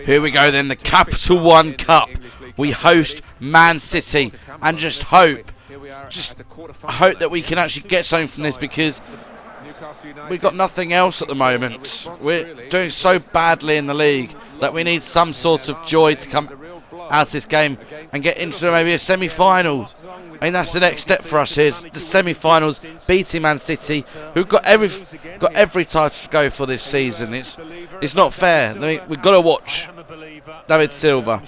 Here we go then, the Capital One Cup. We host Man City, and just hope that we can actually get something from this, because we've got nothing else at the moment. We're doing so badly in the league that we need some sort of joy to come out of this game and get into maybe a semi-finals. I mean, that's the next step for us here, the semi-finals, beating Man City, who've got every title to go for this season. It's not fair. I mean, we've got to watch David Silva.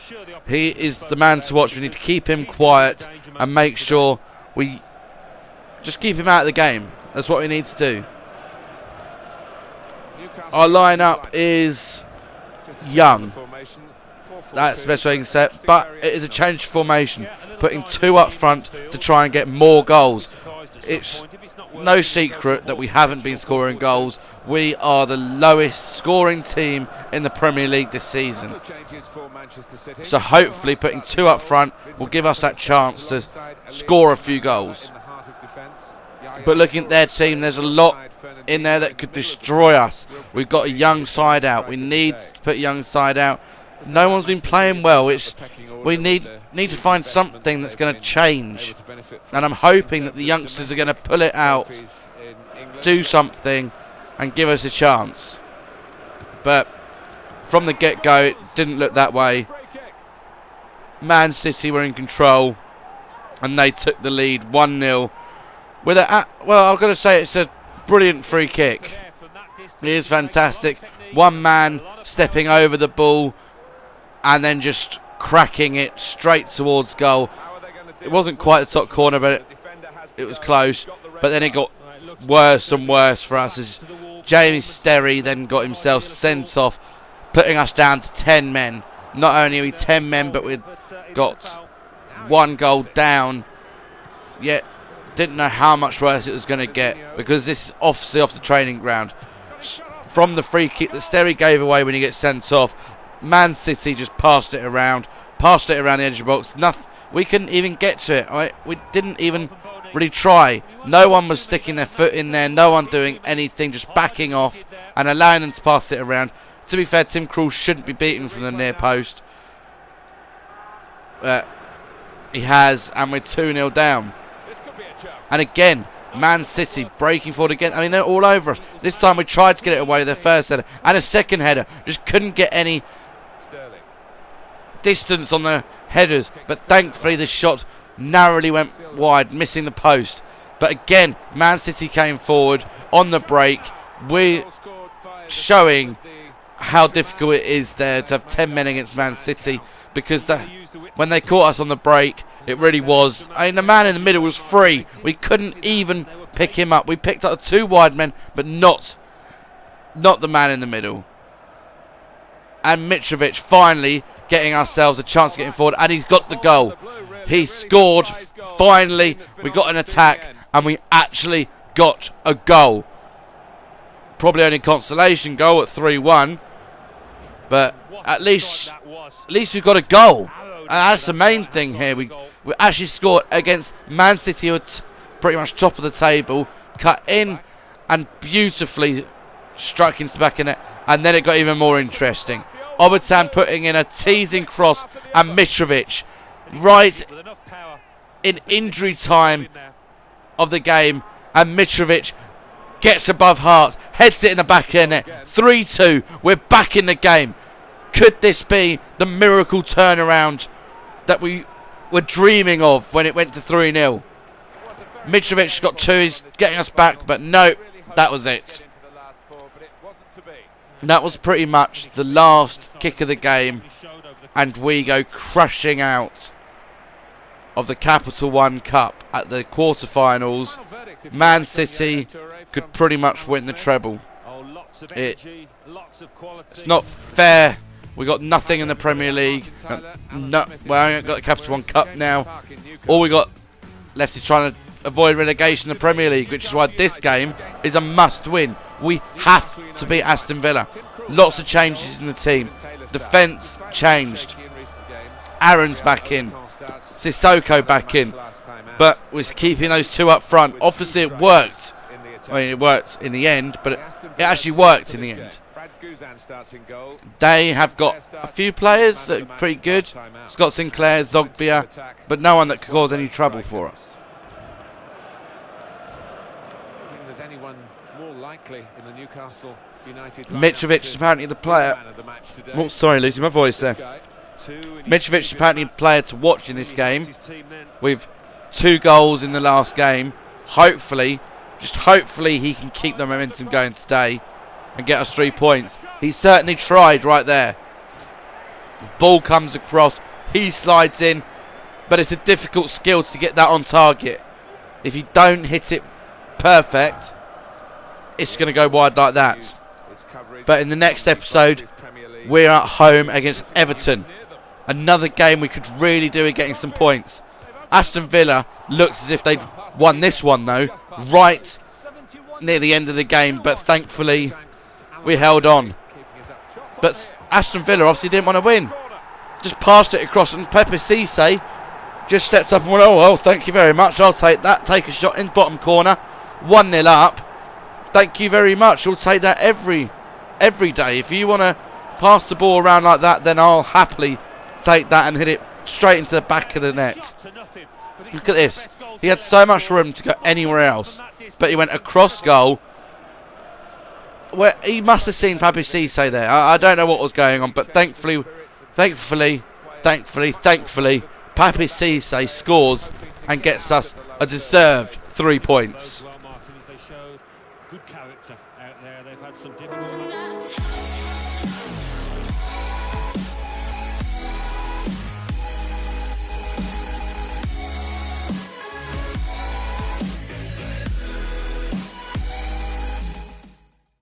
He is the man to watch. We need to keep him quiet and make sure we just keep him out of the game. That's what we need to do. Our lineup is young. That's the best way I can say it. But it is a change formation, putting two up front to try and get more goals. It's no secret that we haven't been scoring goals. We are the lowest scoring team in the Premier League this season. So hopefully putting two up front will give us that chance to score a few goals. But looking at their team, there's a lot in there that could destroy us. We've got a young side out. We need to put a young side out. No one's been playing well. We need to find something that's going to change. And I'm hoping that the youngsters are going to pull it out, do something, and give us a chance. But from the get-go, it didn't look that way. Man City were in control, and they took the lead 1-0. Well, I've got to say, it's a brilliant free kick. It is fantastic. One man stepping over the ball and then just cracking it straight towards goal. It wasn't quite the top corner, but it was close. But then it got worse and worse for us as Jamie Sterry then got himself sent off, putting us down to 10 men. Not only are we 10 men, but we'd got one goal down, yet didn't know how much worse it was going to get, because this is obviously off the training ground. From the free kick that Sterry gave away when he gets sent off, Man City just passed it around the edge of the box. We couldn't even get to it. Right? We didn't even really try. No one was sticking their foot in there. No one doing anything, just backing off and allowing them to pass it around. To be fair, Tim Krul shouldn't be beaten from the near post. He has, and we're 2-0 down. And again, Man City breaking forward again. I mean, they're all over us. This time we tried to get it away with their first header and a second header. Just couldn't get any distance on the headers. But thankfully the shot narrowly went wide, missing the post. But again, Man City came forward on the break. We're showing how difficult it is there to have 10 men against Man City, because when they caught us on the break, it really was. I mean, the man in the middle was free. We couldn't even pick him up. We picked up the two wide men, but not the man in the middle. And Mitrovic finally getting ourselves a chance of getting forward, and he's got the goal. He scored. Finally, we got an attack, and we actually got a goal. Probably only consolation goal at 3-1, but at least we've got a goal. And that's the main thing here. We actually scored against Man City, who are pretty much top of the table, cut in and beautifully struck into the back of net, and then it got even more interesting. Obertan putting in a teasing cross, and Mitrovic right in injury time of the game, and Mitrovic gets above Hart, heads it in the back of the net. 3-2, we're back in the game. Could this be the miracle turnaround that we were dreaming of when it went to 3-0? Mitrovic got two, he's getting us back, but no, that was it. That was pretty much the last kick of the game, and we go crashing out of the Capital One Cup at the quarterfinals. Man City could pretty much win the treble. It's not fair. We got nothing in the Premier League. Well, I ain't got the Capital One Cup now. All we got left is trying to avoid relegation in the Premier League, which is why this game is a must-win. We have to beat Aston Villa. Lots of changes in the team. Defence changed. Aaron's back in. Sissoko back in. But we're keeping those two up front. Obviously, it worked. I mean, it worked in the end, but it actually worked in the end. They have got a few players that are pretty good. Scott Sinclair, Zogbia, but no one that could cause any trouble for us. Mitrovic is apparently the player. Oh, sorry, losing my voice there. Mitrovic is apparently the player to watch in this game, with 2 goals in the last game. Hopefully, just hopefully, he can keep the momentum going today and get us 3 points. He certainly tried right there. The ball comes across, he slides in, but it's a difficult skill to get that on target. If you don't hit it perfect, it's going to go wide like that. But in the next episode, we're at home against Everton. Another game we could really do with getting some points. Aston Villa looks as if they'd won this one though, right near the end of the game, but thankfully we held on. But Aston Villa obviously didn't want to win. Just passed it across, and Pepe Cisse just stepped up and went, oh well, thank you very much, I'll take that. Take a shot in bottom corner, 1-0 up. Thank you very much, we'll take that every day. If you want to pass the ball around like that, then I'll happily take that and hit it straight into the back of the net. Look at this. He had so much room to go anywhere else, but he went across goal. Where he must have seen Pepe Cisse there. I don't know what was going on, but thankfully, Pepe Cisse scores and gets us a deserved 3 points. Good character out there. They've had some difficult